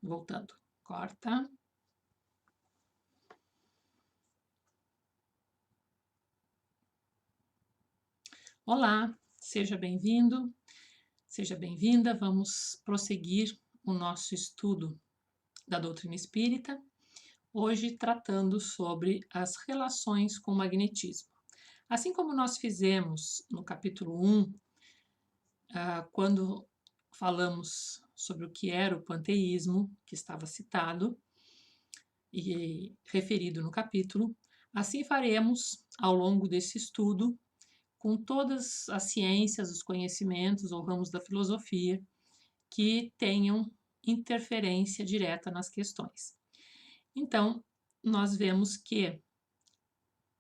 Voltando. Corta. Olá, seja bem-vindo, seja bem-vinda. Vamos prosseguir o nosso estudo da doutrina espírita, hoje tratando sobre as relações com o magnetismo. Assim como nós fizemos no capítulo 1, quando falamos sobre o que era o panteísmo, que estava citado e referido no capítulo, assim faremos ao longo desse estudo com todas as ciências, os conhecimentos ou ramos da filosofia que tenham interferência direta nas questões. Então, nós vemos que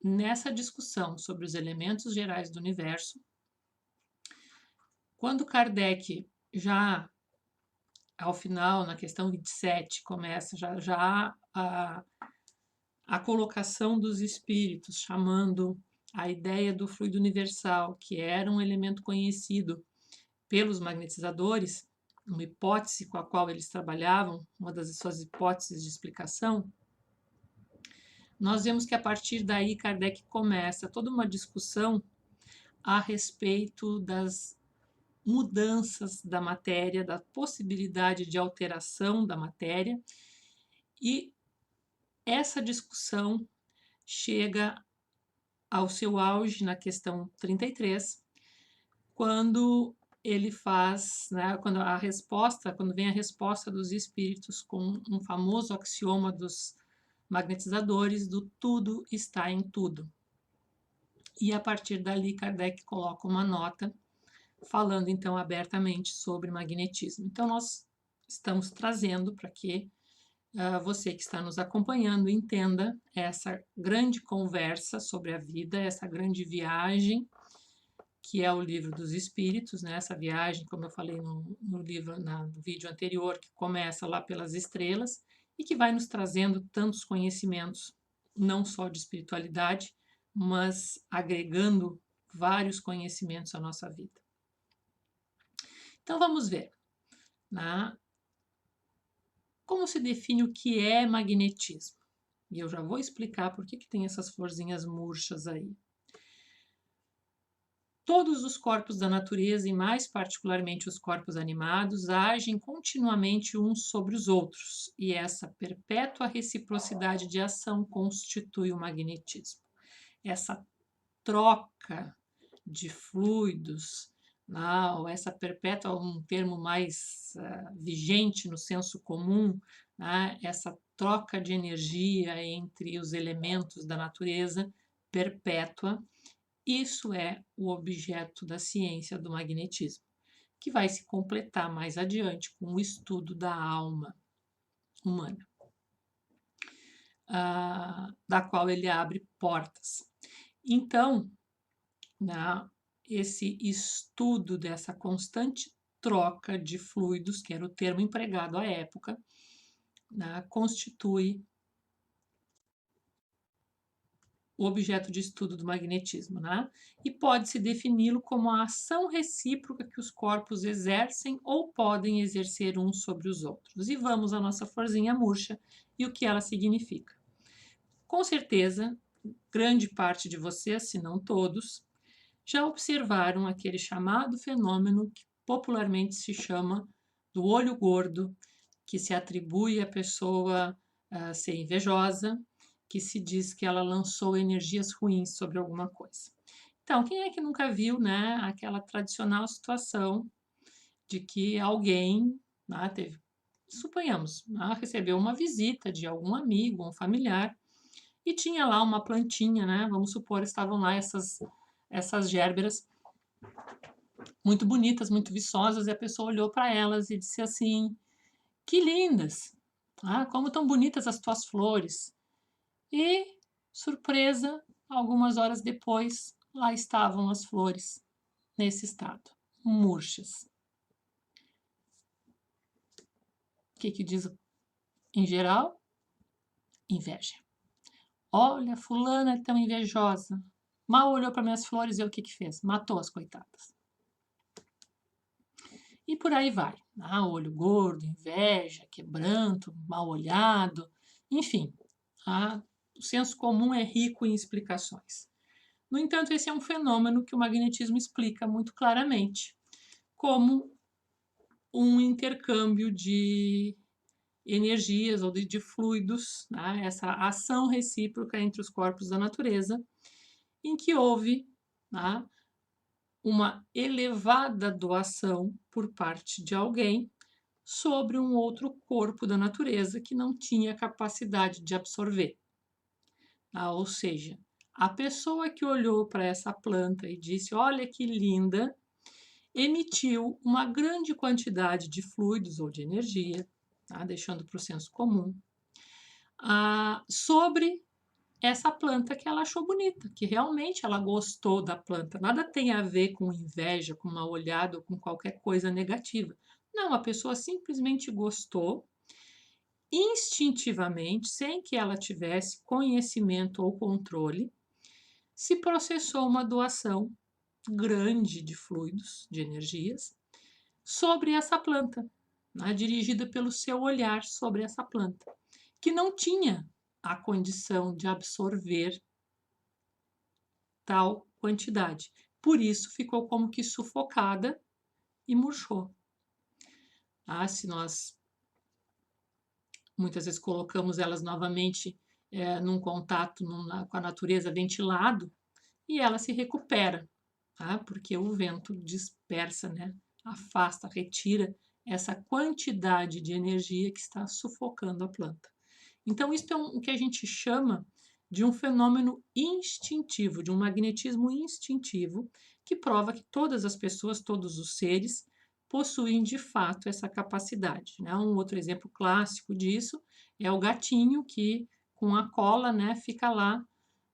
nessa discussão sobre os elementos gerais do universo, quando Kardec já ao final, na questão 27, começa já a colocação dos espíritos, chamando a ideia do fluido universal, que era um elemento conhecido pelos magnetizadores, uma hipótese com a qual eles trabalhavam, uma das suas hipóteses de explicação, nós vemos que a partir daí Kardec começa toda uma discussão a respeito das mudanças da matéria, da possibilidade de alteração da matéria, e essa discussão chega ao seu auge na questão 33, quando ele faz, né, quando vem a resposta dos espíritos com um famoso axioma dos magnetizadores do tudo está em tudo. E a partir dali Kardec coloca uma nota falando então abertamente sobre magnetismo. Então nós estamos trazendo para que você que está nos acompanhando entenda essa grande conversa sobre a vida, essa grande viagem que é o livro dos espíritos, né? Essa viagem, como eu falei no livro, no vídeo anterior, que começa lá pelas estrelas e que vai nos trazendo tantos conhecimentos, não só de espiritualidade, mas agregando vários conhecimentos à nossa vida. Então vamos ver, né? Como se define o que é magnetismo? E eu já vou explicar por que tem essas florzinhas murchas aí. Todos os corpos da natureza, e mais particularmente os corpos animados, agem continuamente uns sobre os outros, e essa perpétua reciprocidade de ação constitui o magnetismo. Essa troca de fluidos, ou essa perpétua, um termo mais vigente no senso comum, essa troca de energia entre os elementos da natureza perpétua. Isso é o objeto da ciência do magnetismo, que vai se completar mais adiante com o estudo da alma humana, da qual ele abre portas. Então, esse estudo dessa constante troca de fluidos, que era o termo empregado à época, constitui o objeto de estudo do magnetismo, e pode-se defini-lo como a ação recíproca que os corpos exercem ou podem exercer uns sobre os outros. E vamos à nossa florzinha murcha e o que ela significa. Com certeza, grande parte de vocês, se não todos, já observaram aquele chamado fenômeno que popularmente se chama do olho gordo, que se atribui à pessoa ser invejosa, que se diz que ela lançou energias ruins sobre alguma coisa. Então, quem é que nunca viu, aquela tradicional situação de que alguém, suponhamos, recebeu uma visita de algum amigo, um familiar, e tinha lá uma plantinha, vamos supor, estavam lá essas gérberas muito bonitas, muito viçosas, e a pessoa olhou para elas e disse assim: que lindas! Como tão bonitas as tuas flores! E, surpresa, algumas horas depois, lá estavam as flores, nesse estado, murchas. O que diz em geral? Inveja. Olha, fulana é tão invejosa. Mal olhou para minhas flores e o que fez? Matou as coitadas. e por aí vai. Olho gordo, inveja, quebranto, mal-olhado, enfim, o senso comum é rico em explicações. No entanto, esse é um fenômeno que o magnetismo explica muito claramente, como um intercâmbio de energias ou de fluidos, né? Essa ação recíproca entre os corpos da natureza, em que houve, né, uma elevada doação por parte de alguém sobre um outro corpo da natureza que não tinha capacidade de absorver. Ou seja, a pessoa que olhou para essa planta e disse: "Olha que linda", emitiu uma grande quantidade de fluidos ou de energia, deixando para o senso comum, sobre essa planta que ela achou bonita, que realmente ela gostou da planta. Nada tem a ver com inveja, com mal olhado ou com qualquer coisa negativa. Não, a pessoa simplesmente gostou, instintivamente, sem que ela tivesse conhecimento ou controle, se processou uma doação grande de fluidos, de energias, sobre essa planta, dirigida pelo seu olhar sobre essa planta, que não tinha a condição de absorver tal quantidade. Por isso ficou como que sufocada e murchou. Se nós muitas vezes colocamos elas novamente num contato com a natureza ventilado, e ela se recupera, porque o vento dispersa, né? Afasta, retira essa quantidade de energia que está sufocando a planta. Então, isso é o que a gente chama de um fenômeno instintivo, de um magnetismo instintivo, que prova que todas as pessoas, todos os seres, possuem de fato essa capacidade. Né? Um outro exemplo clássico disso é o gatinho que, com a cola, né, fica lá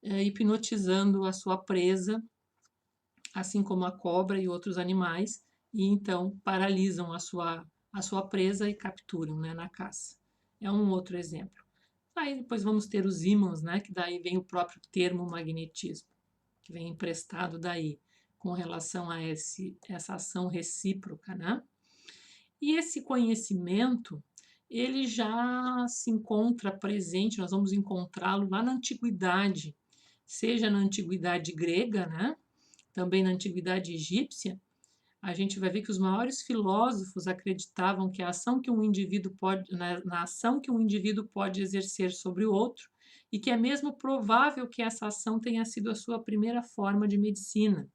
hipnotizando a sua presa, assim como a cobra e outros animais, e então paralisam a sua presa e capturam, né, na caça. É um outro exemplo. Aí depois vamos ter os ímãs, né, que daí vem o próprio termo magnetismo, que vem emprestado daí, com relação a essa ação recíproca, né? E esse conhecimento, ele já se encontra presente, nós vamos encontrá-lo lá na antiguidade, seja na antiguidade grega, né? Também na antiguidade egípcia. A gente vai ver que os maiores filósofos acreditavam que a ação que um indivíduo pode, na ação que um indivíduo pode exercer sobre o outro, e que é mesmo provável que essa ação tenha sido a sua primeira forma de medicina.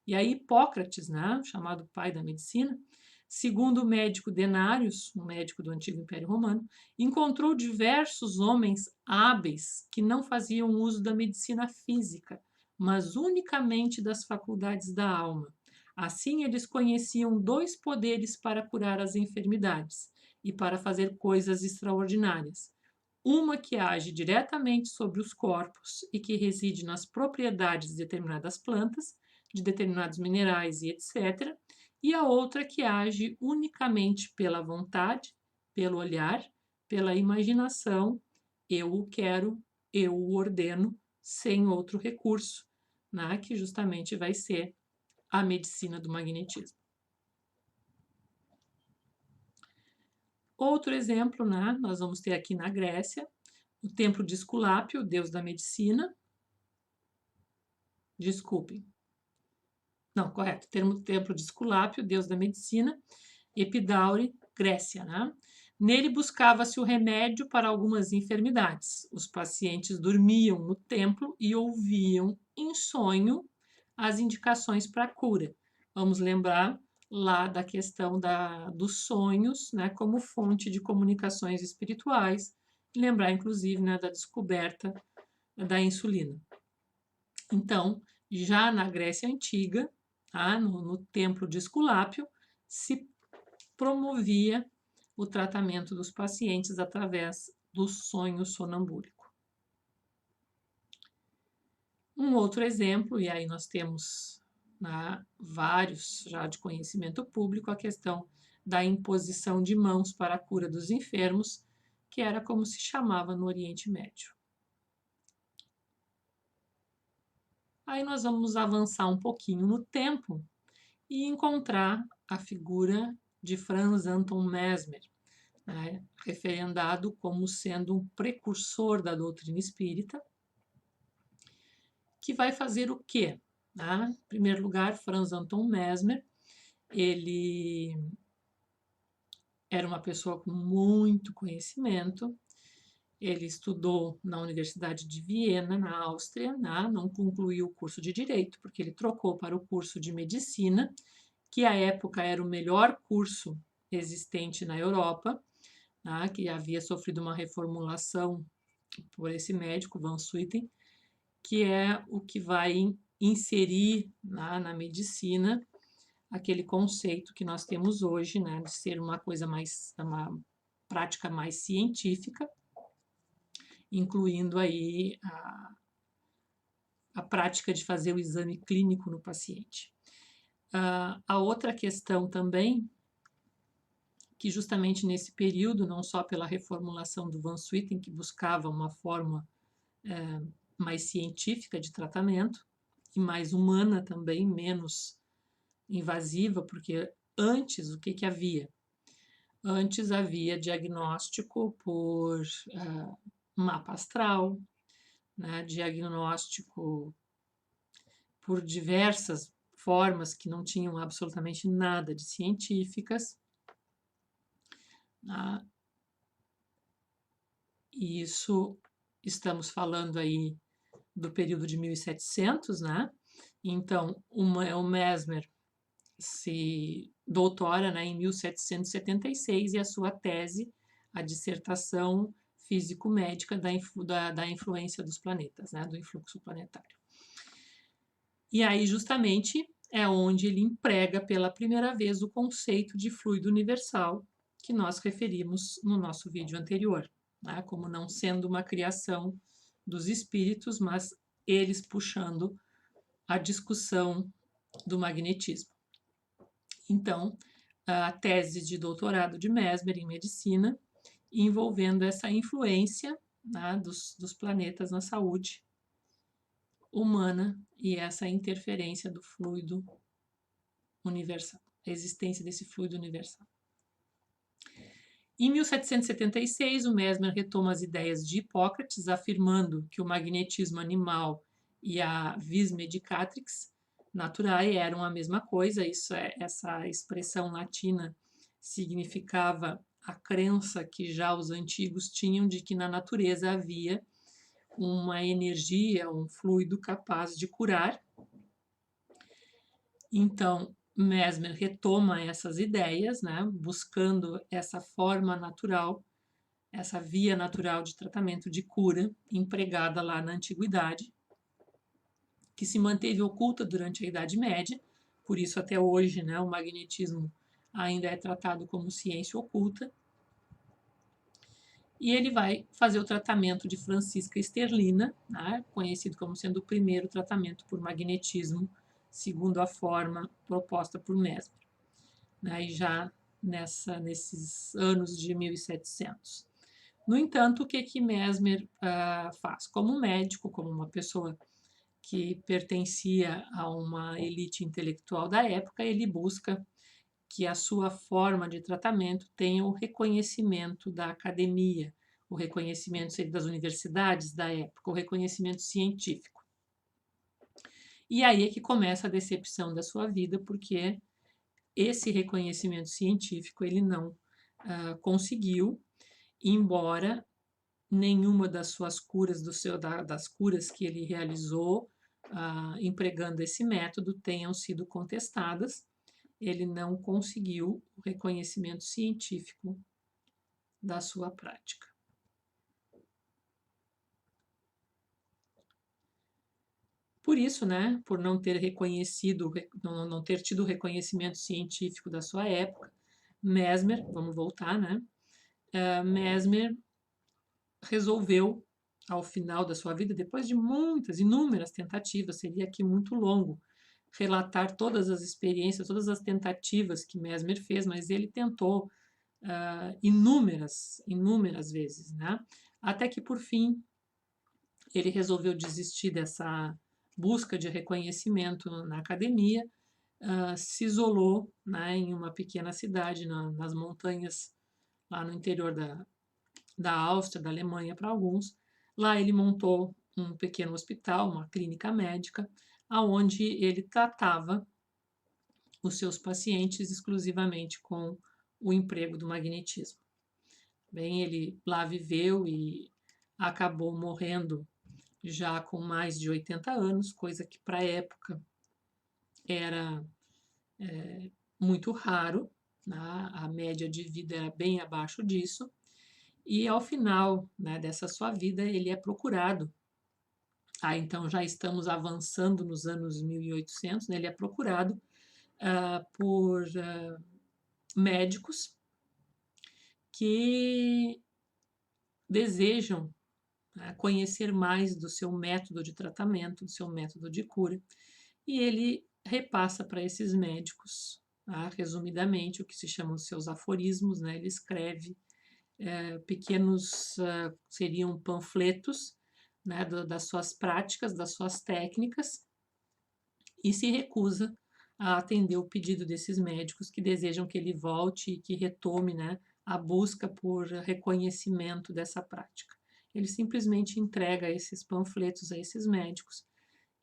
E aí Hipócrates, né, chamado pai da medicina, segundo o médico Denários, um médico do antigo Império Romano, encontrou diversos homens hábeis que não faziam uso da medicina física, mas unicamente das faculdades da alma. Assim, eles conheciam dois poderes para curar as enfermidades e para fazer coisas extraordinárias. Uma que age diretamente sobre os corpos e que reside nas propriedades de determinadas plantas, de determinados minerais e etc. E a outra que age unicamente pela vontade, pelo olhar, pela imaginação. Eu o quero, eu o ordeno, sem outro recurso, né? Que justamente vai ser a medicina do magnetismo. Outro exemplo, né, nós vamos ter aqui na Grécia, o templo de Esculápio, deus da medicina. Desculpem. Não, correto. Templo de Esculápio, deus da medicina. Epidaure, Grécia, né? Nele buscava-se o remédio para algumas enfermidades. Os pacientes dormiam no templo e ouviam em sonho as indicações para a cura. Vamos lembrar lá da questão dos sonhos, né, como fonte de comunicações espirituais, e lembrar, inclusive, né, da descoberta da insulina. Então, já na Grécia Antiga, no templo de Esculápio, se promovia o tratamento dos pacientes através do sonho sonambúlico. Um outro exemplo, e aí nós temos vários já de conhecimento público, a questão da imposição de mãos para a cura dos enfermos, que era como se chamava no Oriente Médio. Aí nós vamos avançar um pouquinho no tempo e encontrar a figura de Franz Anton Mesmer, né, referendado como sendo um precursor da doutrina espírita, que vai fazer o quê? Né? Em primeiro lugar, Franz Anton Mesmer, ele era uma pessoa com muito conhecimento, ele estudou na Universidade de Viena, na Áustria, né? Não concluiu o curso de Direito, porque ele trocou para o curso de Medicina, que à época era o melhor curso existente na Europa, né? Que havia sofrido uma reformulação por esse médico, Van Swieten, que é o que vai inserir na medicina aquele conceito que nós temos hoje, né, de ser uma coisa mais, uma prática mais científica, incluindo aí a prática de fazer o exame clínico no paciente. A outra questão também, que justamente nesse período, não só pela reformulação do Van Swieten, que buscava uma forma mais científica de tratamento, e mais humana também, menos invasiva, porque antes o que havia? Antes havia diagnóstico por mapa astral, né, diagnóstico por diversas formas que não tinham absolutamente nada de científicas. Né? E isso estamos falando aí do período de 1700, né? Então, o Mesmer se doutora, né, em 1776 e a sua tese, a dissertação físico-médica da influência dos planetas, né, do influxo planetário. E aí, justamente, é onde ele emprega pela primeira vez o conceito de fluido universal que nós referimos no nosso vídeo anterior, né, como não sendo uma criação dos espíritos, mas eles puxando a discussão do magnetismo. Então, a tese de doutorado de Mesmer em medicina, envolvendo essa influência, né, dos planetas na saúde humana e essa interferência do fluido universal, a existência desse fluido universal. Em 1776, o Mesmer retoma as ideias de Hipócrates, afirmando que o magnetismo animal e a vis medicatrix naturae eram a mesma coisa. Essa expressão latina significava a crença que já os antigos tinham de que na natureza havia uma energia, um fluido capaz de curar. Então, Mesmer retoma essas ideias, né, buscando essa forma natural, essa via natural de tratamento de cura empregada lá na antiguidade, que se manteve oculta durante a Idade Média, por isso até hoje, né, o magnetismo ainda é tratado como ciência oculta. E ele vai fazer o tratamento de Francisca Sterlina, né, conhecido como sendo o primeiro tratamento por magnetismo, segundo a forma proposta por Mesmer, né, e já nesses anos de 1700. No entanto, o que Mesmer faz? Como médico, como uma pessoa que pertencia a uma elite intelectual da época, ele busca que a sua forma de tratamento tenha o reconhecimento da academia, o reconhecimento das universidades da época, o reconhecimento científico. E aí é que começa a decepção da sua vida, porque esse reconhecimento científico ele não conseguiu, embora nenhuma das suas curas, das curas que ele realizou empregando esse método tenham sido contestadas. Ele não conseguiu o reconhecimento científico da sua prática. Por isso, né, por não ter reconhecido, não ter tido o reconhecimento científico da sua época, Mesmer, vamos voltar, né, Mesmer resolveu, ao final da sua vida, depois de muitas, inúmeras tentativas, seria aqui muito longo relatar todas as experiências, todas as tentativas que Mesmer fez, mas ele tentou inúmeras vezes, né? Até que, por fim, ele resolveu desistir dessa busca de reconhecimento na academia, se isolou, né, em uma pequena cidade nas montanhas, lá no interior da Áustria, da Alemanha para alguns. Lá ele montou um pequeno hospital, uma clínica médica, aonde ele tratava os seus pacientes exclusivamente com o emprego do magnetismo. Bem, ele lá viveu e acabou morrendo já com mais de 80 anos, coisa que para a época era muito raro, né? A média de vida era bem abaixo disso, e ao final, né, dessa sua vida ele é procurado. Então já estamos avançando nos anos 1800, né, ele é procurado por médicos que desejam, né, conhecer mais do seu método de tratamento, do seu método de cura, e ele repassa para esses médicos, tá, resumidamente, o que se chamam de seus aforismos, né? Ele escreve pequenos, seriam panfletos, né, das suas práticas, das suas técnicas, e se recusa a atender o pedido desses médicos que desejam que ele volte e que retome, né, a busca por reconhecimento dessa prática. Ele simplesmente entrega esses panfletos a esses médicos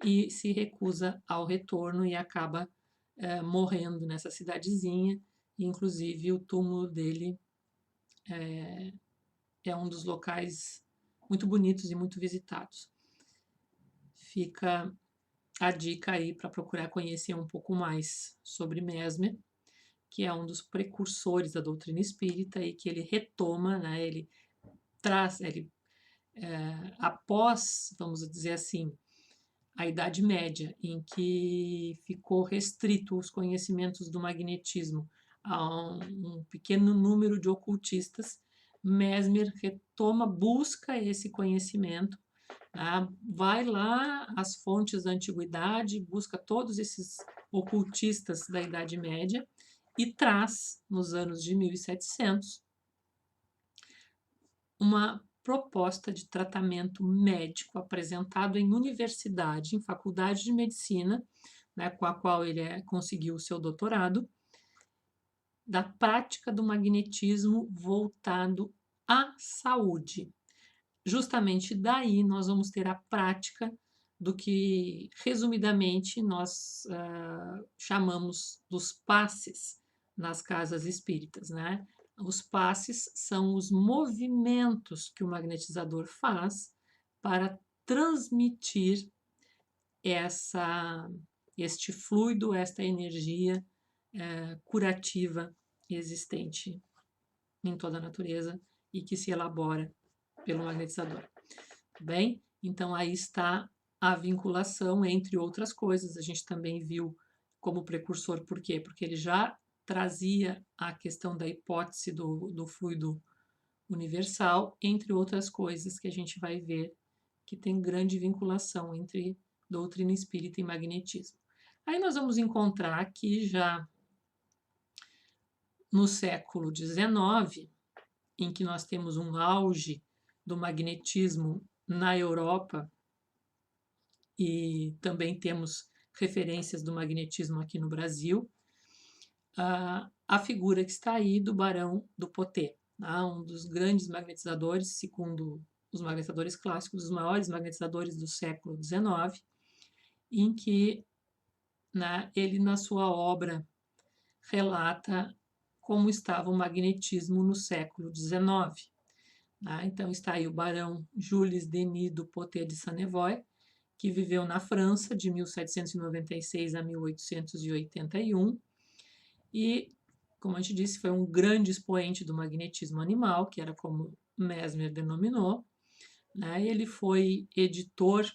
e se recusa ao retorno e acaba morrendo nessa cidadezinha. Inclusive, o túmulo dele é um dos locais muito bonitos e muito visitados. Fica a dica aí para procurar conhecer um pouco mais sobre Mesmer, que é um dos precursores da doutrina espírita e que ele retoma, né, ele traz, após, vamos dizer assim, a Idade Média, em que ficou restrito os conhecimentos do magnetismo a um pequeno número de ocultistas, Mesmer retoma, busca esse conhecimento, tá? Vai lá às fontes da antiguidade, busca todos esses ocultistas da Idade Média e traz, nos anos de 1700, uma proposta de tratamento médico apresentado em universidade, em faculdade de medicina, né, com a qual ele conseguiu o seu doutorado, da prática do magnetismo voltado à saúde. Justamente daí nós vamos ter a prática do que, resumidamente, nós chamamos dos passes nas casas espíritas, né? Os passes são os movimentos que o magnetizador faz para transmitir este fluido, esta energia curativa existente em toda a natureza e que se elabora pelo magnetizador. Bem, então aí está a vinculação, entre outras coisas. A gente também viu como precursor, por quê? Porque ele já trazia a questão da hipótese do fluido universal, entre outras coisas que a gente vai ver que tem grande vinculação entre doutrina espírita e magnetismo. Aí nós vamos encontrar aqui já no século XIX, em que nós temos um auge do magnetismo na Europa e também temos referências do magnetismo aqui no Brasil, a figura que está aí do Barão do Poté, um dos grandes magnetizadores, segundo os magnetizadores clássicos, os maiores magnetizadores do século XIX, em que ele, na sua obra, relata como estava o magnetismo no século XIX. Então está aí o Barão Jules Denis du Poté de Sanevoy, que viveu na França de 1796 a 1881 e, como a gente disse, foi um grande expoente do magnetismo animal, que era como Mesmer denominou. Ele foi editor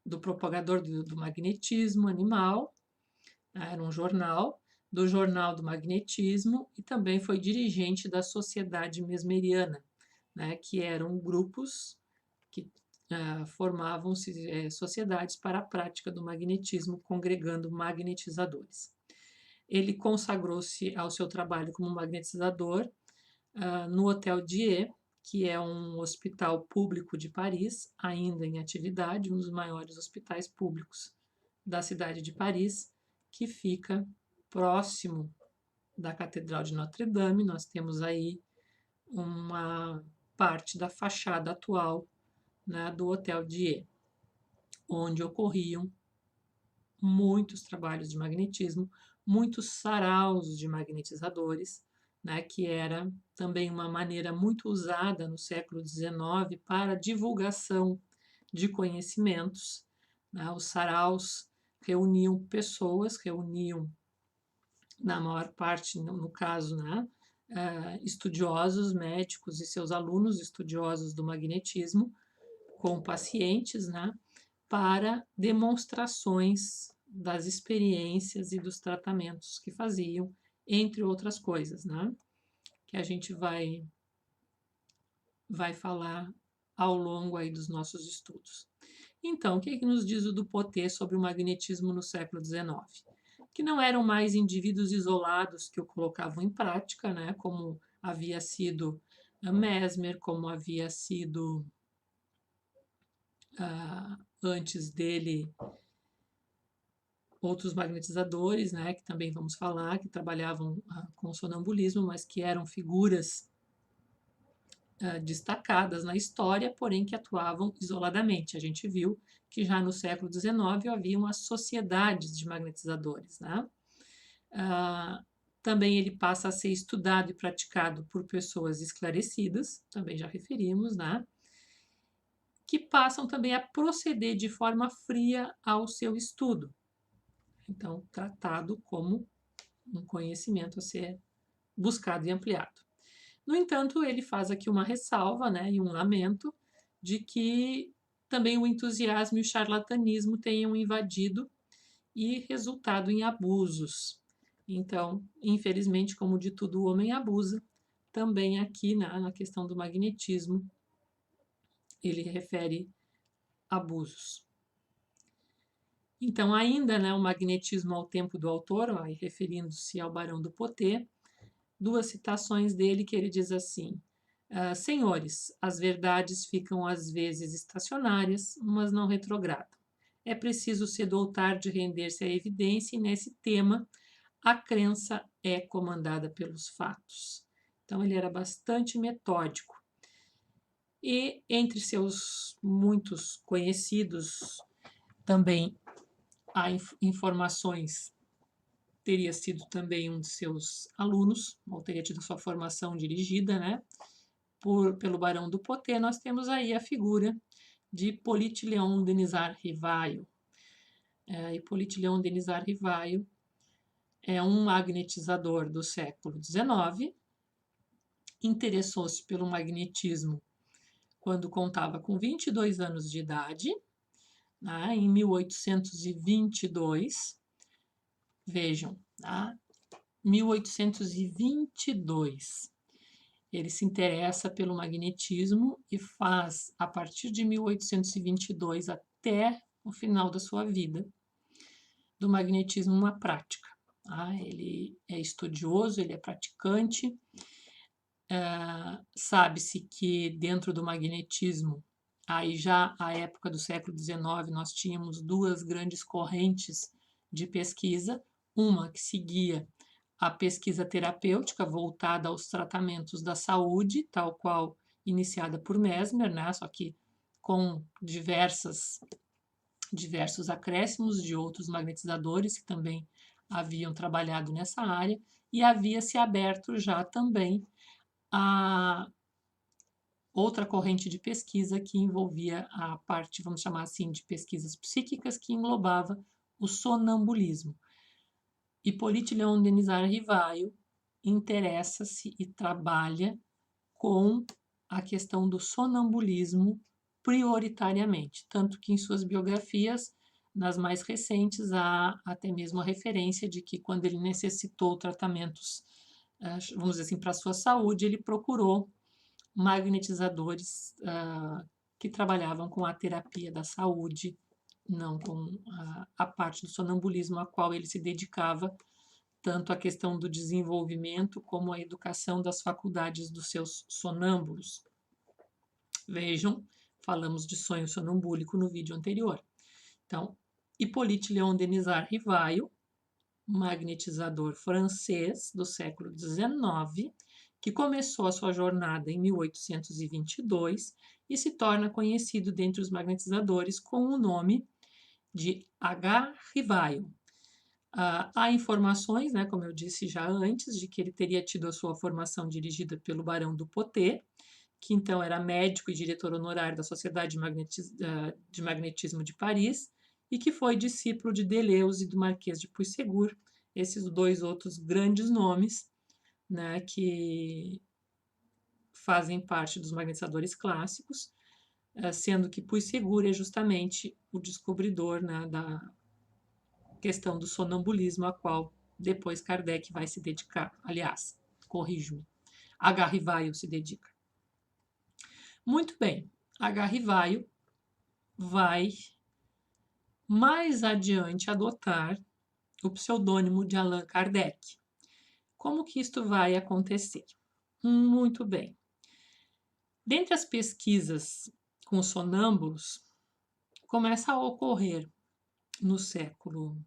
do Propagador do Magnetismo Animal, era um jornal, do Jornal do Magnetismo, e também foi dirigente da Sociedade Mesmeriana, que eram grupos que formavam-se sociedades para a prática do magnetismo, congregando magnetizadores. Ele consagrou-se ao seu trabalho como magnetizador no Hotel Dieu, que é um hospital público de Paris, ainda em atividade, um dos maiores hospitais públicos da cidade de Paris, que fica próximo da Catedral de Notre-Dame. Nós temos aí uma parte da fachada atual, né, do Hotel Dieu, onde ocorriam muitos trabalhos de magnetismo, muitos saraus de magnetizadores, né, que era também uma maneira muito usada no século XIX para divulgação de conhecimentos. Né? Os saraus reuniam pessoas, na maior parte, no caso, né, estudiosos, médicos e seus alunos estudiosos do magnetismo, com pacientes, né, para demonstrações das experiências e dos tratamentos que faziam, entre outras coisas, né, que a gente vai falar ao longo aí dos nossos estudos. Então, o que nos diz o Dupotet sobre o magnetismo no século XIX? Que não eram mais indivíduos isolados que o colocavam em prática, né, como havia sido Mesmer, como havia sido antes dele outros magnetizadores, né, que também vamos falar, que trabalhavam com sonambulismo, mas que eram figuras destacadas na história, porém que atuavam isoladamente. A gente viu que já no século XIX haviam as sociedades de magnetizadores, né? Também ele passa a ser estudado e praticado por pessoas esclarecidas, também já referimos, né? Que passam também a proceder de forma fria ao seu estudo. Então, tratado como um conhecimento a ser buscado e ampliado. No entanto, ele faz aqui uma ressalva, né, e um lamento de que também o entusiasmo e o charlatanismo tenham invadido e resultado em abusos. Então, infelizmente, como de tudo o homem abusa, também aqui na questão do magnetismo, ele refere abusos. Então, ainda, né, o magnetismo ao tempo do autor, referindo-se ao Barão do Potet, duas citações dele que ele diz assim: senhores, as verdades ficam às vezes estacionárias, mas não retrogradam. É preciso cedo ou tarde render-se à evidência, e nesse tema a crença é comandada pelos fatos. Então ele era bastante metódico. E entre seus muitos conhecidos também há informações, teria sido também um de seus alunos, ou teria tido sua formação dirigida, né, pelo Barão do Potet. Nós temos aí a figura de Hippolyte Léon Denisard Rivaio. Hippolyte Léon Denisard Rivaio é um magnetizador do século XIX, interessou-se pelo magnetismo quando contava com 22 anos de idade, né, em 1822. Vejam, tá? 1822. Ele se interessa pelo magnetismo e faz, a partir de 1822 até o final da sua vida, do magnetismo uma prática. Tá? Ele é estudioso, ele é praticante. Sabe-se que dentro do magnetismo, aí já à época do século XIX, nós tínhamos duas grandes correntes de pesquisa, uma que seguia a pesquisa terapêutica voltada aos tratamentos da saúde, tal qual iniciada por Mesmer, né? Só que com diversos acréscimos de outros magnetizadores que também haviam trabalhado nessa área, e havia se aberto já também a outra corrente de pesquisa que envolvia a parte, vamos chamar assim, de pesquisas psíquicas, que englobava o sonambulismo. Hippolyte Léon Denisard Rivaio interessa-se e trabalha com a questão do sonambulismo prioritariamente, tanto que em suas biografias, nas mais recentes, há até mesmo a referência de que quando ele necessitou tratamentos, vamos dizer assim, para a sua saúde, ele procurou magnetizadores que trabalhavam com a terapia da saúde, não com a parte do sonambulismo a qual ele se dedicava, tanto a questão do desenvolvimento como a educação das faculdades dos seus sonâmbulos. Vejam, falamos de sonho sonambúlico no vídeo anterior. Então, Hippolyte Léon Denis Rivaio, magnetizador francês do século XIX, que começou a sua jornada em 1822 e se torna conhecido dentre os magnetizadores com o nome de H. Rivaio. Há informações, né, como eu disse já antes, de que ele teria tido a sua formação dirigida pelo Barão do Potet, que então era médico e diretor honorário da Sociedade de Magnetismo de Paris, e que foi discípulo de Deleuze e do Marquês de Puységur, esses dois outros grandes nomes, né, que fazem parte dos magnetizadores clássicos, sendo que Puységur é justamente o descobridor, né, da questão do sonambulismo, a qual depois Kardec vai se dedicar. Aliás, corrijo-me, H. Rivaio se dedica. Muito bem, H. Rivaio vai mais adiante adotar o pseudônimo de Allan Kardec. Como que isto vai acontecer? Muito bem. Dentre as pesquisas com sonâmbulos, começa a ocorrer no século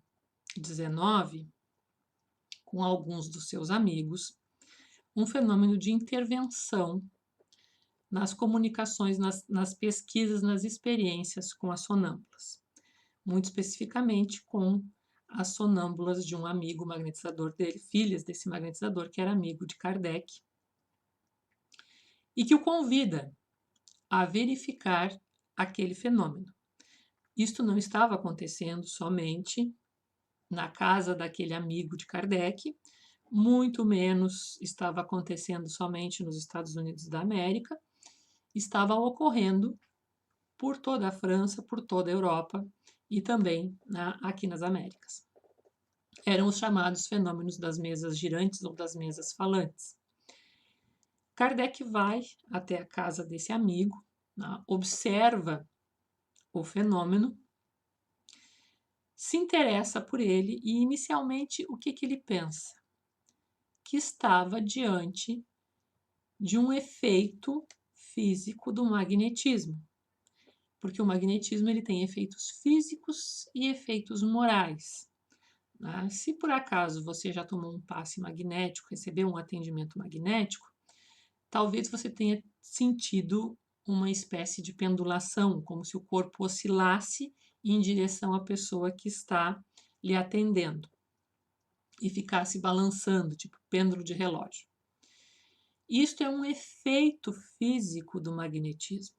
XIX, com alguns dos seus amigos, um fenômeno de intervenção nas comunicações, nas pesquisas, nas experiências com as sonâmbulas. Muito especificamente com as sonâmbulas de um amigo magnetizador dele, filhas desse magnetizador, que era amigo de Kardec, e que o convida a verificar aquele fenômeno. Isto não estava acontecendo somente na casa daquele amigo de Kardec, muito menos estava acontecendo somente nos Estados Unidos da América, estava ocorrendo por toda a França, por toda a Europa e também aqui nas Américas. Eram os chamados fenômenos das mesas girantes ou das mesas falantes. Kardec vai até a casa desse amigo, observa o fenômeno, se interessa por ele e, inicialmente, o que ele pensa? Que estava diante de um efeito físico do magnetismo, porque o magnetismo ele tem efeitos físicos e efeitos morais. Se por acaso você já tomou um passe magnético, recebeu um atendimento magnético, talvez você tenha sentido uma espécie de pendulação, como se o corpo oscilasse em direção à pessoa que está lhe atendendo e ficasse balançando, tipo pêndulo de relógio. Isto é um efeito físico do magnetismo.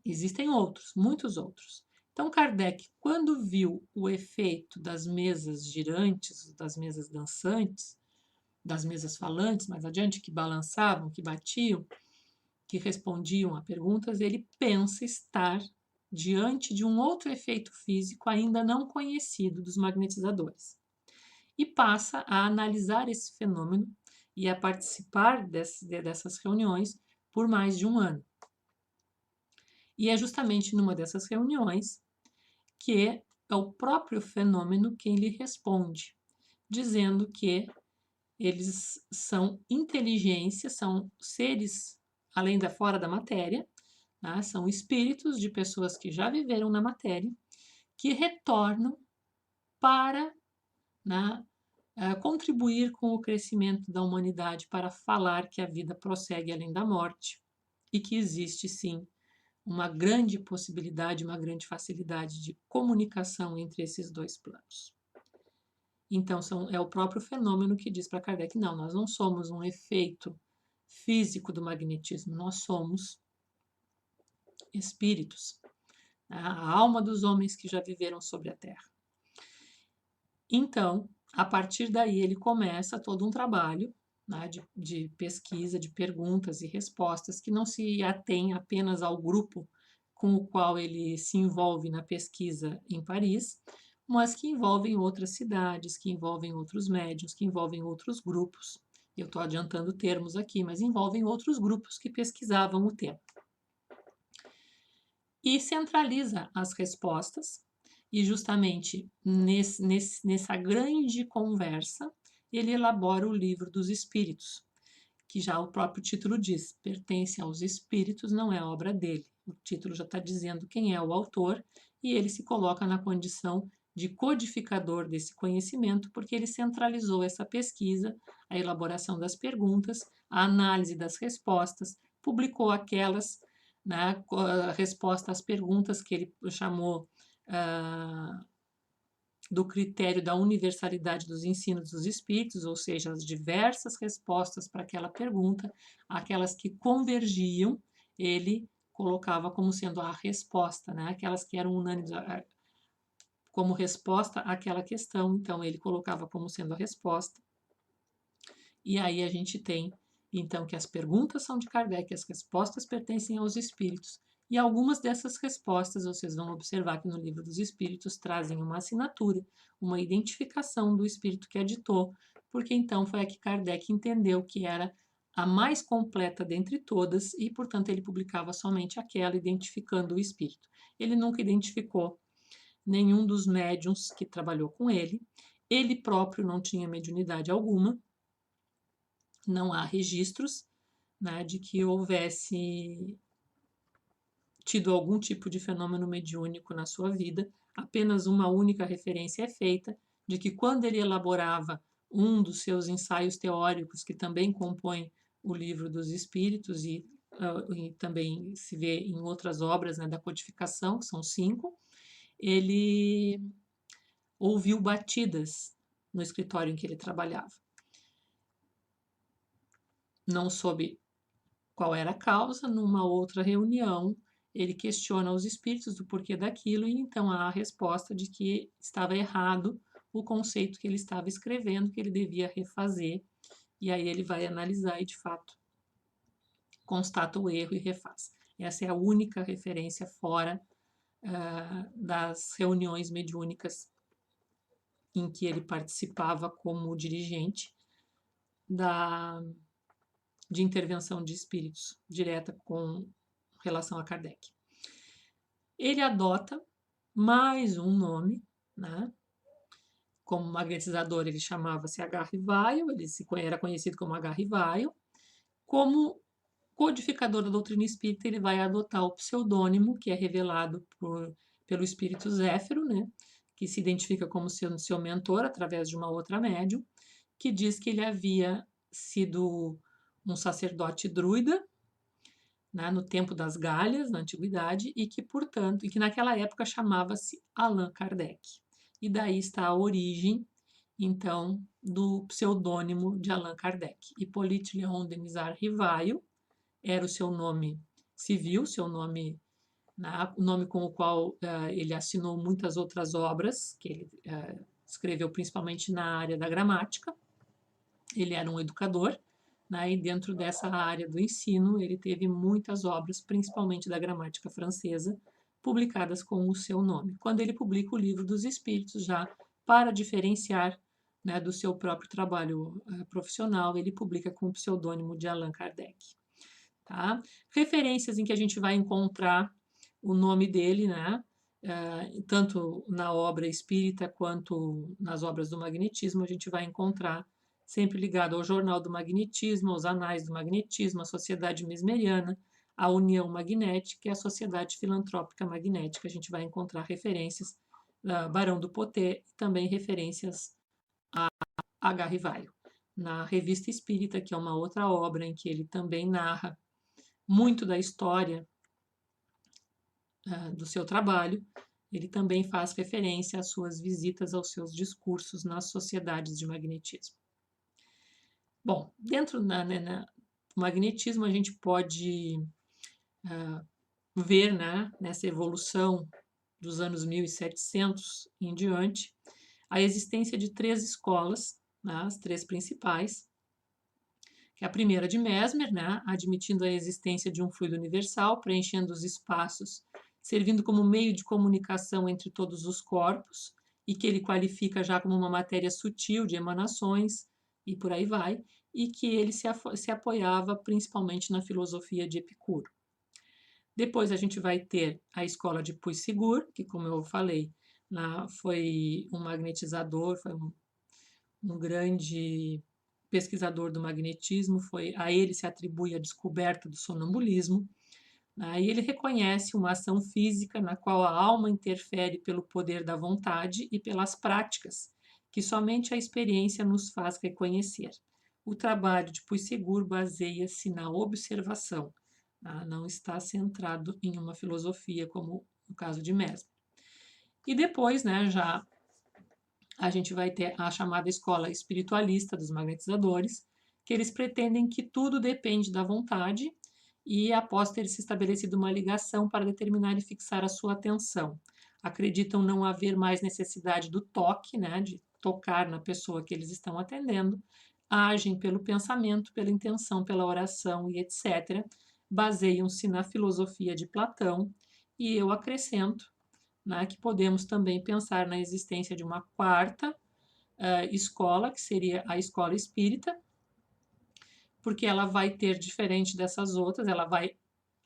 Existem outros, muitos outros. Então, Kardec, quando viu o efeito das mesas girantes, das mesas dançantes, das mesas falantes, mais adiante, que balançavam, que batiam, que respondiam a perguntas, ele pensa estar diante de um outro efeito físico ainda não conhecido dos magnetizadores. E passa a analisar esse fenômeno e a participar dessas reuniões por mais de um ano. E é justamente numa dessas reuniões que é o próprio fenômeno quem lhe responde, dizendo que eles são inteligência, são seres além da fora da matéria, são espíritos de pessoas que já viveram na matéria, que retornam para contribuir com o crescimento da humanidade, para falar que a vida prossegue além da morte e que existe sim uma grande possibilidade, uma grande facilidade de comunicação entre esses dois planos. Então, é o próprio fenômeno que diz para Kardec, não, nós não somos um efeito físico do magnetismo, nós somos espíritos, a alma dos homens que já viveram sobre a Terra. Então, a partir daí, ele começa todo um trabalho de pesquisa, de perguntas e respostas, que não se atém apenas ao grupo com o qual ele se envolve na pesquisa em Paris, mas que envolvem outras cidades, que envolvem outros médiuns, que envolvem outros grupos. Eu estou adiantando termos aqui, mas envolvem outros grupos que pesquisavam o tema. E centraliza as respostas, e justamente nessa grande conversa, ele elabora o Livro dos Espíritos, que já o próprio título diz, pertence aos espíritos, não é obra dele, o título já está dizendo quem é o autor, e ele se coloca na condição de codificador desse conhecimento, porque ele centralizou essa pesquisa, a elaboração das perguntas, a análise das respostas, publicou aquelas, né, resposta às perguntas que ele chamou do critério da universalidade dos ensinos dos espíritos, ou seja, as diversas respostas para aquela pergunta, aquelas que convergiam, ele colocava como sendo a resposta, né? Aquelas que eram unânimes como resposta àquela questão, então ele colocava como sendo a resposta. E aí a gente tem, então, que as perguntas são de Kardec, as respostas pertencem aos espíritos. E algumas dessas respostas, vocês vão observar que no Livro dos Espíritos trazem uma assinatura, uma identificação do espírito que editou, porque então foi a que Kardec entendeu que era a mais completa dentre todas e, portanto, ele publicava somente aquela, identificando o espírito. Ele nunca identificou nenhum dos médiuns que trabalhou com ele. Ele próprio não tinha mediunidade alguma. Não há registros, né, de que houvesse tido algum tipo de fenômeno mediúnico na sua vida. Apenas uma única referência é feita de que quando ele elaborava um dos seus ensaios teóricos, que também compõe o Livro dos Espíritos e também se vê em outras obras, né, da codificação, que são 5, ele ouviu batidas no escritório em que ele trabalhava. Não soube qual era a causa, numa outra reunião, ele questiona os espíritos do porquê daquilo, e então há a resposta de que estava errado o conceito que ele estava escrevendo, que ele devia refazer, e aí ele vai analisar e, de fato, constata o erro e refaz. Essa é a única referência fora das reuniões mediúnicas em que ele participava como dirigente de intervenção de espíritos direta com relação a Kardec. Ele adota mais um nome, né? Como magnetizador ele chamava-se H. Rivaio, ele era conhecido como H. Rivaio. Como codificador da doutrina espírita, ele vai adotar o pseudônimo que é revelado pelo espírito Zéfiro, né? Que se identifica como seu mentor através de uma outra médium, que diz que ele havia sido um sacerdote druida, né, no tempo das Galhas, na antiguidade, e que, portanto, naquela época chamava-se Allan Kardec. E daí está a origem, então, do pseudônimo de Allan Kardec. Hippolyte Léon Denisard Rivaio era o seu nome civil, seu nome, né, o nome com o qual ele assinou muitas outras obras, que ele escreveu principalmente na área da gramática. Ele era um educador, né, e dentro dessa área do ensino, ele teve muitas obras, principalmente da gramática francesa, publicadas com o seu nome. Quando ele publica o Livro dos Espíritos, já para diferenciar, né, do seu próprio trabalho profissional, ele publica com o pseudônimo de Allan Kardec. Tá? Referências em que a gente vai encontrar o nome dele, né, tanto na obra espírita quanto nas obras do magnetismo, a gente vai encontrar sempre ligado ao Jornal do Magnetismo, aos Anais do Magnetismo, à Sociedade Mesmeriana, à União Magnética e à Sociedade Filantrópica Magnética. A gente vai encontrar referências a Barão do Poté e também referências a H. Rivaio. Na Revista Espírita, que é uma outra obra em que ele também narra muito da história do seu trabalho, ele também faz referência às suas visitas aos seus discursos nas sociedades de magnetismo. Bom, dentro do magnetismo a gente pode ver, né, nessa evolução dos anos 1700 em diante, a existência de 3 escolas, né, as 3 principais, que é a primeira de Mesmer, né, admitindo a existência de um fluido universal, preenchendo os espaços, servindo como meio de comunicação entre todos os corpos, e que ele qualifica já como uma matéria sutil de emanações, e por aí vai, e que ele se apoiava principalmente na filosofia de Epicuro. Depois a gente vai ter a escola de Puységur, que, como eu falei, foi um magnetizador, foi um grande pesquisador do magnetismo, a ele se atribui a descoberta do sonambulismo. Aí ele reconhece uma ação física na qual a alma interfere pelo poder da vontade e pelas práticas, que somente a experiência nos faz reconhecer. O trabalho de Puigsegur baseia-se na observação, não está centrado em uma filosofia, como no caso de Mesmer. E depois, já a gente vai ter a chamada escola espiritualista dos magnetizadores, que eles pretendem que tudo depende da vontade e após ter se estabelecido uma ligação para determinar e fixar a sua atenção. Acreditam não haver mais necessidade do toque, de tocar na pessoa que eles estão atendendo, agem pelo pensamento, pela intenção, pela oração e etc. Baseiam-se na filosofia de Platão e eu acrescento que podemos também pensar na existência de uma quarta escola, que seria a escola espírita, porque ela vai ter, diferente dessas outras, ela vai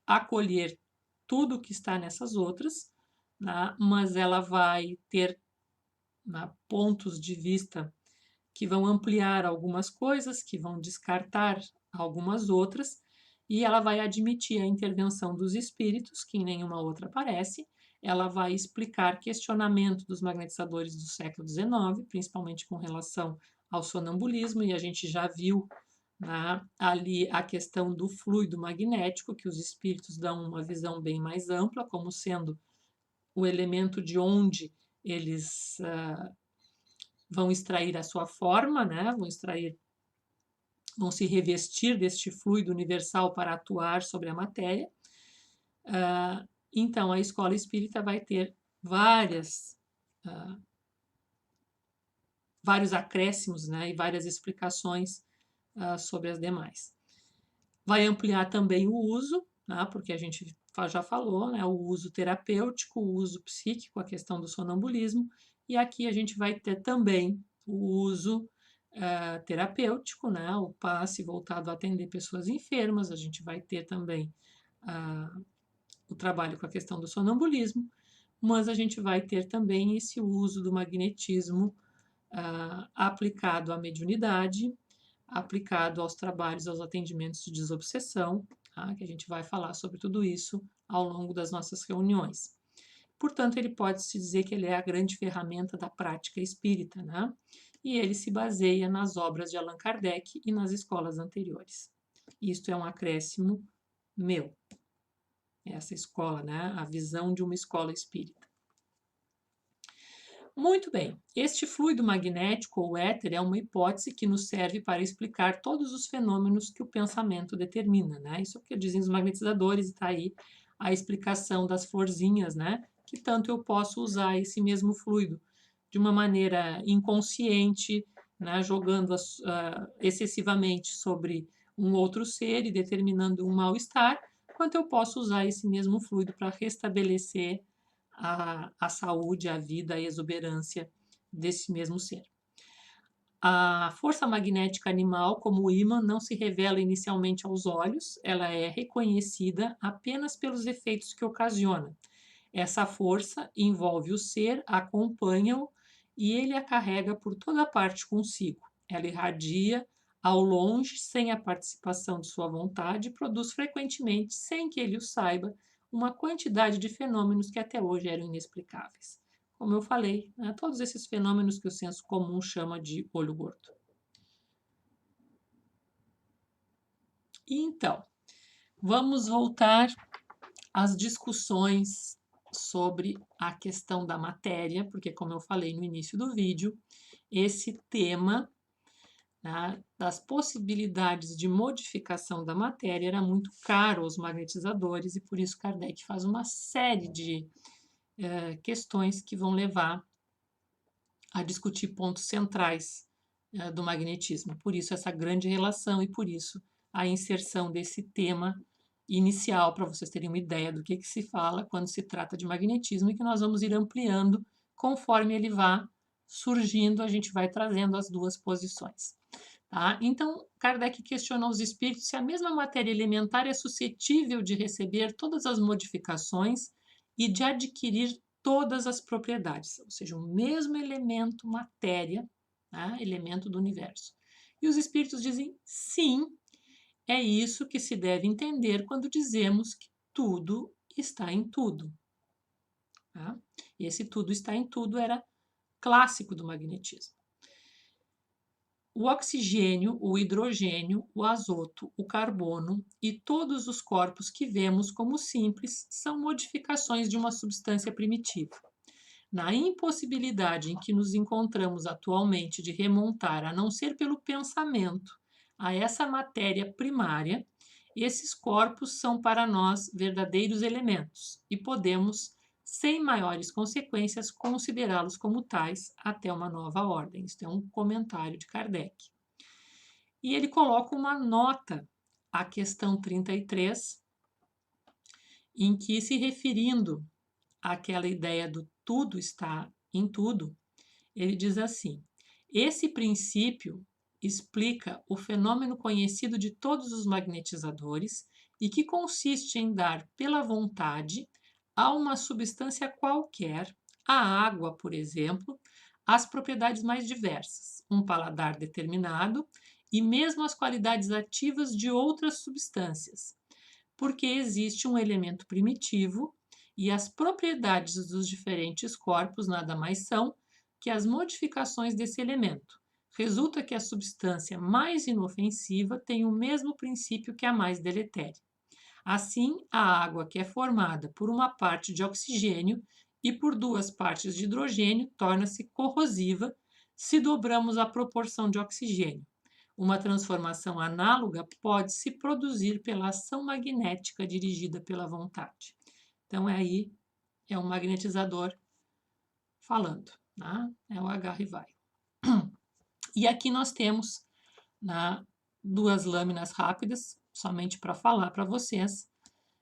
acolher tudo que está nessas outras, mas ela vai ter pontos de vista que vão ampliar algumas coisas, que vão descartar algumas outras, e ela vai admitir a intervenção dos espíritos, que em nenhuma outra aparece. Ela vai explicar questionamento dos magnetizadores do século XIX, principalmente com relação ao sonambulismo, e a gente já viu ali a questão do fluido magnético, que os espíritos dão uma visão bem mais ampla, como sendo o elemento de onde eles vão extrair a sua forma, vão se revestir deste fluido universal para atuar sobre a matéria. Então, a escola espírita vai ter vários acréscimos, e várias explicações sobre as demais. Vai ampliar também o uso, porque a gente já falou, o uso terapêutico, o uso psíquico, a questão do sonambulismo, e aqui a gente vai ter também o uso terapêutico, o passe voltado a atender pessoas enfermas, a gente vai ter também o trabalho com a questão do sonambulismo, mas a gente vai ter também esse uso do magnetismo aplicado à mediunidade, aplicado aos trabalhos, aos atendimentos de desobsessão, que a gente vai falar sobre tudo isso ao longo das nossas reuniões. Portanto, ele pode-se dizer que ele é a grande ferramenta da prática espírita, e ele se baseia nas obras de Allan Kardec e nas escolas anteriores. Isto é um acréscimo meu, essa escola, a visão de uma escola espírita. Muito bem, este fluido magnético ou éter é uma hipótese que nos serve para explicar todos os fenômenos que o pensamento determina, Isso é o que dizem os magnetizadores, e está aí a explicação das florzinhas, que tanto eu posso usar esse mesmo fluido de uma maneira inconsciente, jogando excessivamente sobre um outro ser e determinando um mal-estar, quanto eu posso usar esse mesmo fluido para restabelecer a saúde, a vida, a exuberância desse mesmo ser. A força magnética animal, como o ímã, não se revela inicialmente aos olhos, ela é reconhecida apenas pelos efeitos que ocasiona. Essa força envolve o ser, acompanha-o e ele a carrega por toda parte consigo. Ela irradia ao longe, sem a participação de sua vontade, e produz frequentemente, sem que ele o saiba, uma quantidade de fenômenos que até hoje eram inexplicáveis. Como eu falei, todos esses fenômenos que o senso comum chama de olho gordo. Então, vamos voltar às discussões sobre a questão da matéria, porque, como eu falei no início do vídeo, esse tema das possibilidades de modificação da matéria era muito caro aos magnetizadores e por isso Kardec faz uma série de questões que vão levar a discutir pontos centrais do magnetismo. Por isso essa grande relação e por isso a inserção desse tema inicial, para vocês terem uma ideia do que se fala quando se trata de magnetismo e que nós vamos ir ampliando conforme ele vá surgindo, a gente vai trazendo as duas posições. Então, Kardec questiona aos espíritos se a mesma matéria elementar é suscetível de receber todas as modificações e de adquirir todas as propriedades, ou seja, o mesmo elemento matéria, elemento do universo. E os espíritos dizem sim, é isso que se deve entender quando dizemos tudo está em tudo. Tá? E esse tudo está em tudo era clássico do magnetismo. O oxigênio, o hidrogênio, o azoto, o carbono e todos os corpos que vemos como simples são modificações de uma substância primitiva. Na impossibilidade em que nos encontramos atualmente de remontar, a não ser pelo pensamento, a essa matéria primária, esses corpos são para nós verdadeiros elementos e podemos, sem maiores consequências, considerá-los como tais até uma nova ordem. Isso é um comentário de Kardec. E ele coloca uma nota à questão 33, em que, se referindo àquela ideia do tudo está em tudo, ele diz assim: esse princípio explica o fenômeno conhecido de todos os magnetizadores e que consiste em dar pela vontade a uma substância qualquer, a água, por exemplo, as propriedades mais diversas, um paladar determinado e mesmo as qualidades ativas de outras substâncias, porque existe um elemento primitivo e as propriedades dos diferentes corpos nada mais são que as modificações desse elemento. Resulta que a substância mais inofensiva tem o mesmo princípio que a mais deletéria. Assim, a água, que é formada por uma parte de oxigênio e por duas partes de hidrogênio, torna-se corrosiva se dobramos a proporção de oxigênio. Uma transformação análoga pode se produzir pela ação magnética dirigida pela vontade. Então, aí é um magnetizador falando, né? É o agarra e vai. E aqui nós temos, né, duas lâminas rápidas, somente para falar para vocês,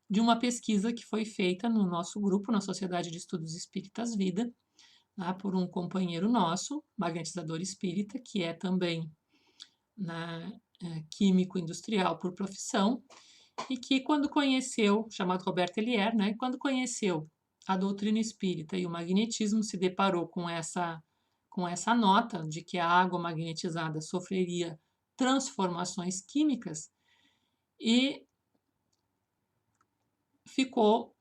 de uma pesquisa que foi feita no nosso grupo, na Sociedade de Estudos Espíritas Vida, né, por um companheiro nosso, magnetizador espírita, que é também, né, químico industrial por profissão, e que quando conheceu, chamado Roberto Elier, né, quando conheceu a doutrina espírita e o magnetismo, se deparou com essa nota de que a água magnetizada sofreria transformações químicas e ficou,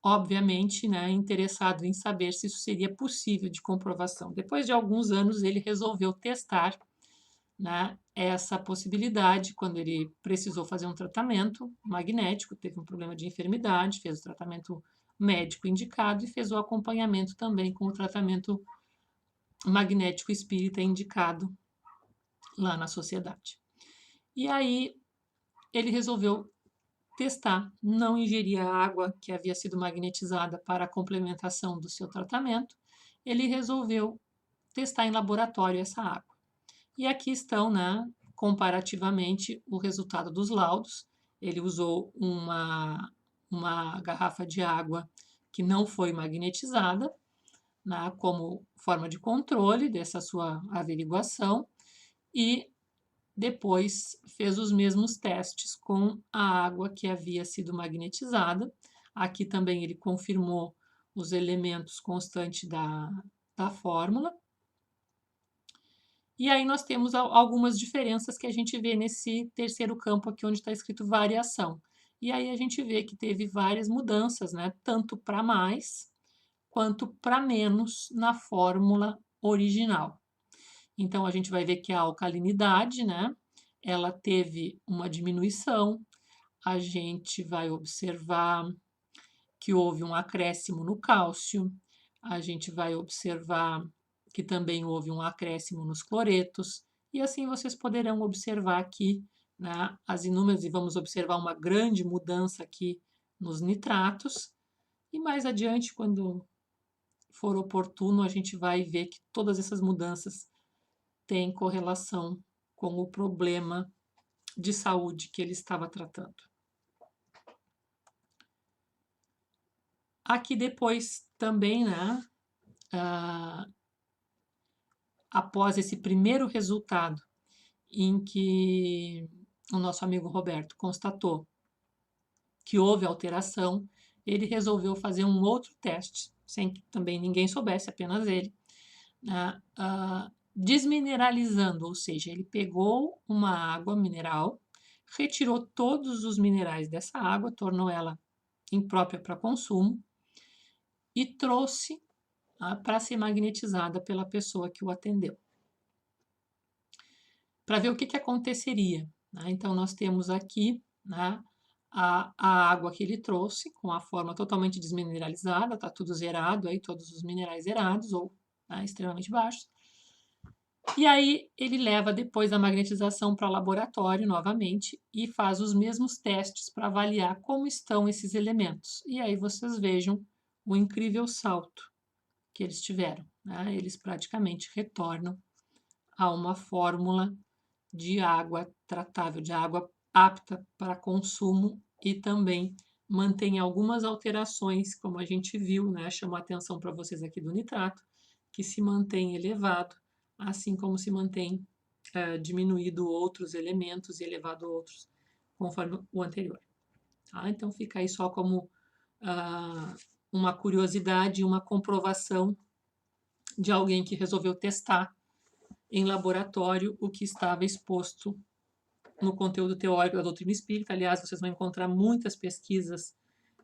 obviamente, né, interessado em saber se isso seria possível de comprovação. Depois de alguns anos, ele resolveu testar, né, essa possibilidade quando ele precisou fazer um tratamento magnético, teve um problema de enfermidade, fez o tratamento médico indicado e fez o acompanhamento também com o tratamento magnético espírita indicado lá na sociedade. E aí ele resolveu testar, não ingerir a água que havia sido magnetizada para a complementação do seu tratamento, ele resolveu testar em laboratório essa água. E aqui estão, né, comparativamente, o resultado dos laudos. Ele usou uma garrafa de água que não foi magnetizada, né, como forma de controle dessa sua averiguação, e depois fez os mesmos testes com a água que havia sido magnetizada. Aqui também ele confirmou os elementos constantes da fórmula. E aí nós temos algumas diferenças que a gente vê nesse terceiro campo aqui, onde está escrito variação. E aí a gente vê que teve várias mudanças, né? Tanto para mais quanto para menos na fórmula original. Então, a gente vai ver que a alcalinidade, né? Ela teve uma diminuição. A gente vai observar que houve um acréscimo no cálcio. A gente vai observar que também houve um acréscimo nos cloretos. E assim vocês poderão observar aqui, né, as inúmeras, e vamos observar uma grande mudança aqui nos nitratos. E mais adiante, quando for oportuno, a gente vai ver que todas essas mudanças têm correlação com o problema de saúde que ele estava tratando. Aqui depois também, né, após esse primeiro resultado em que o nosso amigo Roberto constatou que houve alteração, ele resolveu fazer um outro teste, sem que também ninguém soubesse, apenas ele, né, desmineralizando, ou seja, ele pegou uma água mineral, retirou todos os minerais dessa água, tornou ela imprópria para consumo e trouxe para ser magnetizada pela pessoa que o atendeu. Para ver o que aconteceria, né? Então, nós temos aqui, né, a água que ele trouxe, com a forma totalmente desmineralizada, está tudo zerado, aí, todos os minerais zerados ou, né, extremamente baixos. E aí ele leva depois da magnetização para o laboratório novamente e faz os mesmos testes para avaliar como estão esses elementos. E aí vocês vejam o incrível salto que eles tiveram, né? Eles praticamente retornam a uma fórmula de água tratável, de água apta para consumo e também mantém algumas alterações, como a gente viu, né? Chamou a atenção para vocês aqui do nitrato, que se mantém elevado, assim como se mantém diminuído outros elementos e elevado outros, conforme o anterior. Tá? Então fica aí só como uma curiosidade, uma comprovação de alguém que resolveu testar em laboratório o que estava exposto no conteúdo teórico da doutrina espírita. Aliás, vocês vão encontrar muitas pesquisas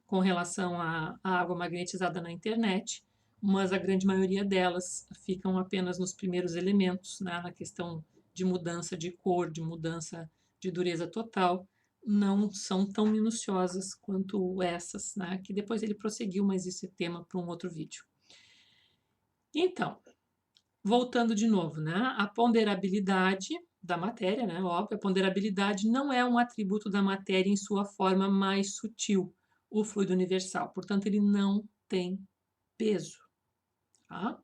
com relação à água magnetizada na internet, mas a grande maioria delas ficam apenas nos primeiros elementos, né, na questão de mudança de cor, de mudança de dureza total, não são tão minuciosas quanto essas, né, que depois ele prosseguiu, mas isso é tema para um outro vídeo. Então, voltando de novo, né, a ponderabilidade da matéria, né, óbvio, a ponderabilidade não é um atributo da matéria em sua forma mais sutil, o fluido universal, portanto, ele não tem peso. Tá?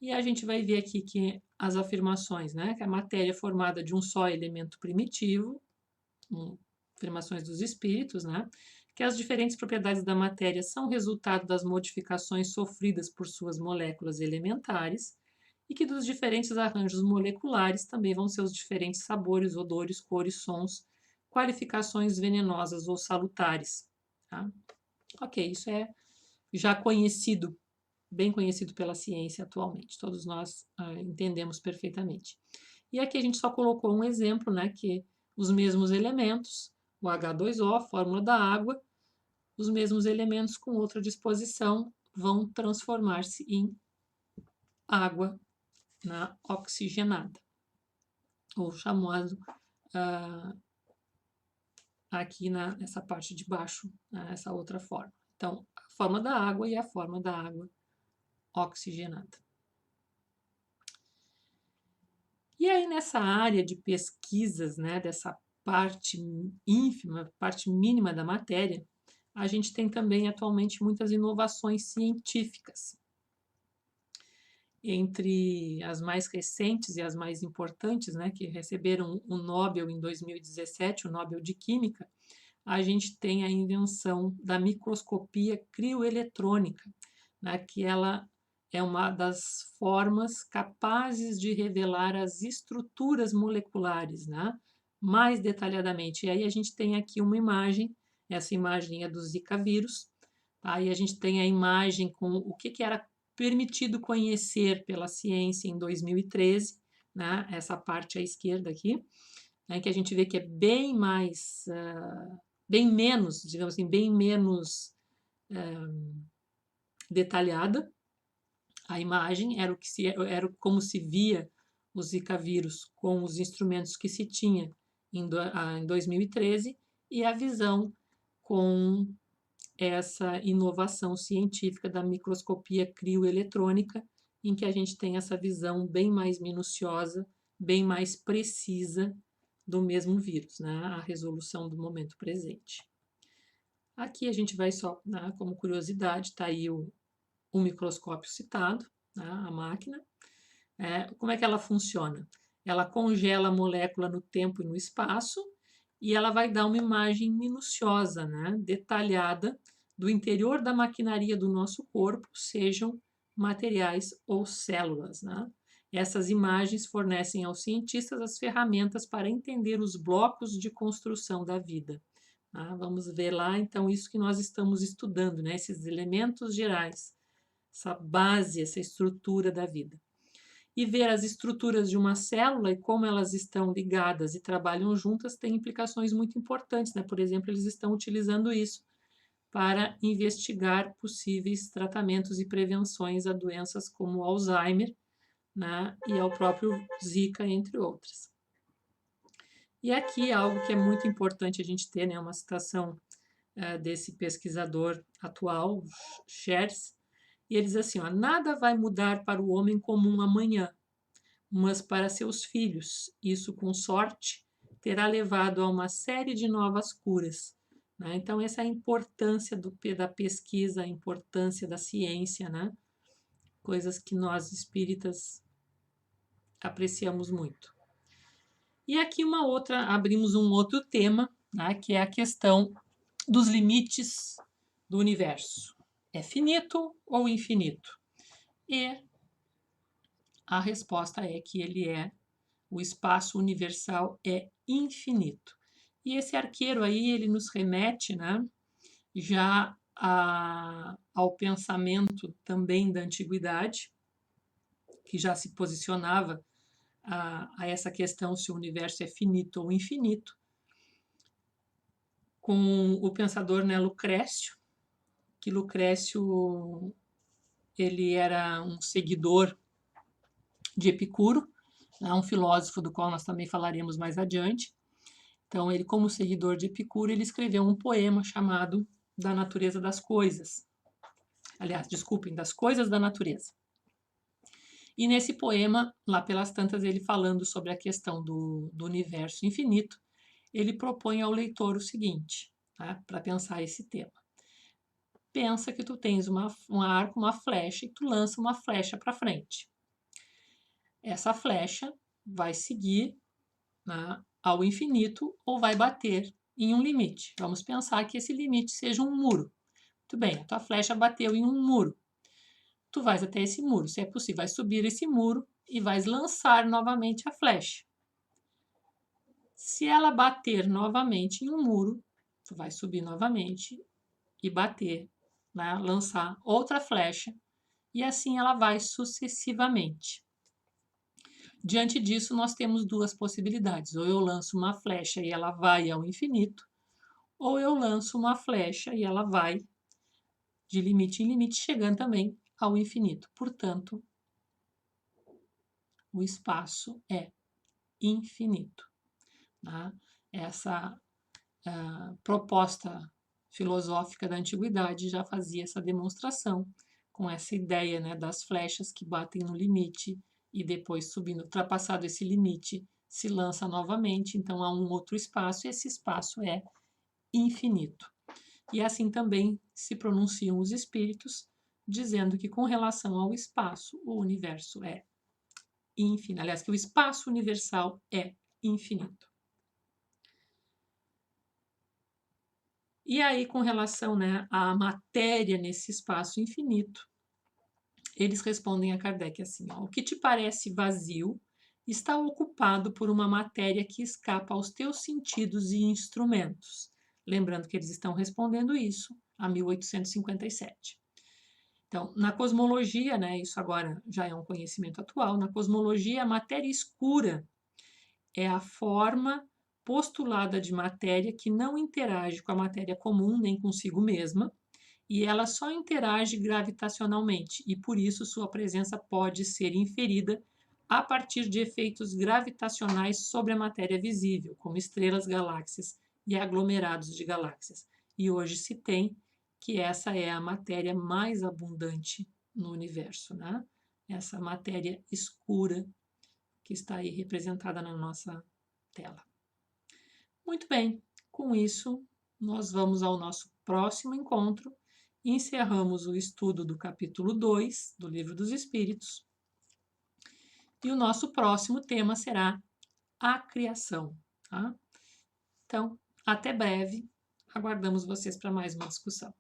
E a gente vai ver aqui que as afirmações, né, que a matéria é formada de um só elemento primitivo, afirmações dos espíritos, né, que as diferentes propriedades da matéria são resultado das modificações sofridas por suas moléculas elementares e que dos diferentes arranjos moleculares também vão ser os diferentes sabores, odores, cores, sons, qualificações venenosas ou salutares. Tá? Ok, isso é já conhecido, bem conhecido pela ciência atualmente, todos nós entendemos perfeitamente. E aqui a gente só colocou um exemplo, né, que os mesmos elementos, o H2O, a fórmula da água, os mesmos elementos com outra disposição vão transformar-se em água oxigenada, ou chamado aqui nessa parte de baixo, essa outra forma. Então, a forma da água e a forma da água oxigenada. E aí, nessa área de pesquisas, né, dessa parte ínfima, parte mínima da matéria, a gente tem também atualmente muitas inovações científicas. Entre as mais recentes e as mais importantes, né, que receberam o Nobel em 2017, o Nobel de Química, a gente tem a invenção da microscopia crioeletrônica, né, que ela é uma das formas capazes de revelar as estruturas moleculares, né, mais detalhadamente. E aí a gente tem aqui uma imagem, essa imagem é do Zika vírus, tá? E a gente tem a imagem com o que era permitido conhecer pela ciência em 2013, né, essa parte à esquerda aqui, né, que a gente vê que é bem mais, bem menos, digamos assim, bem menos detalhada. A imagem era como se via o Zika vírus com os instrumentos que se tinha em 2013 e a visão com essa inovação científica da microscopia crioeletrônica, em que a gente tem essa visão bem mais minuciosa, bem mais precisa do mesmo vírus, né? A resolução do momento presente. Aqui a gente vai só, né, como curiosidade, está aí o microscópio citado, né, a máquina. Como é que ela funciona? Ela congela a molécula no tempo e no espaço e ela vai dar uma imagem minuciosa, né, detalhada do interior da maquinaria do nosso corpo, sejam materiais ou células, né? Essas imagens fornecem aos cientistas as ferramentas para entender os blocos de construção da vida. Tá? Vamos ver lá, então, isso que nós estamos estudando, né? Esses elementos gerais, essa base, essa estrutura da vida. E ver as estruturas de uma célula e como elas estão ligadas e trabalham juntas tem implicações muito importantes, né? Por exemplo, eles estão utilizando isso para investigar possíveis tratamentos e prevenções a doenças como Alzheimer, né, e ao próprio Zika, entre outras. E aqui algo que é muito importante a gente ter, né, uma citação desse pesquisador atual, Schers, e ele diz assim, ó, nada vai mudar para o homem comum amanhã, mas para seus filhos, isso com sorte, terá levado a uma série de novas curas. Né? Então, essa é a importância da pesquisa, a importância da ciência, né? Coisas que nós espíritas apreciamos muito. E aqui abrimos um outro tema, né? Que é a questão dos limites do universo. É finito ou infinito? E a resposta é que o espaço universal é infinito. E esse arqueiro aí, ele nos remete, né, já ao pensamento também da antiguidade, que já se posicionava a essa questão se o universo é finito ou infinito, com o pensador, né, Lucrécio, que Lucrécio ele era um seguidor de Epicuro, né, um filósofo do qual nós também falaremos mais adiante. Então, ele, como seguidor de Epicuro, ele escreveu um poema chamado Da Natureza das Coisas. Aliás, desculpem, Das Coisas da Natureza. E nesse poema, lá pelas tantas, ele falando sobre a questão do universo infinito, ele propõe ao leitor o seguinte, tá, para pensar esse tema. Pensa que tu tens um arco, uma flecha, e tu lança uma flecha para frente. Essa flecha vai seguir, né, ao infinito ou vai bater em um limite. Vamos pensar que esse limite seja um muro. Muito bem, a tua flecha bateu em um muro. Tu vais até esse muro, se é possível, vais subir esse muro e vais lançar novamente a flecha. Se ela bater novamente em um muro, tu vais subir novamente e bater, né, lançar outra flecha, e assim ela vai sucessivamente. Diante disso, nós temos duas possibilidades. Ou eu lanço uma flecha e ela vai ao infinito, ou eu lanço uma flecha e ela vai de limite em limite, chegando também ao infinito. Portanto, o espaço é infinito. Tá? Essa proposta filosófica da antiguidade já fazia essa demonstração com essa ideia, né, das flechas que batem no limite e depois subindo, ultrapassado esse limite, se lança novamente, então há um outro espaço e esse espaço é infinito. E assim também se pronunciam os espíritos, dizendo que com relação ao espaço, o universo é infinito. Aliás, que o espaço universal é infinito. E aí, com relação, né, à matéria nesse espaço infinito, eles respondem a Kardec assim, ó, o que te parece vazio está ocupado por uma matéria que escapa aos teus sentidos e instrumentos. Lembrando que eles estão respondendo isso a 1857. Então, na cosmologia, né, isso agora já é um conhecimento atual, na cosmologia, a matéria escura é a forma postulada de matéria que não interage com a matéria comum nem consigo mesma, e ela só interage gravitacionalmente, e por isso sua presença pode ser inferida a partir de efeitos gravitacionais sobre a matéria visível, como estrelas, galáxias e aglomerados de galáxias. E hoje se tem que essa é a matéria mais abundante no universo, né? Essa matéria escura que está aí representada na nossa tela. Muito bem, com isso nós vamos ao nosso próximo encontro. Encerramos o estudo do capítulo 2 do Livro dos Espíritos. E o nosso próximo tema será a criação. Tá? Então, até breve. Aguardamos vocês para mais uma discussão.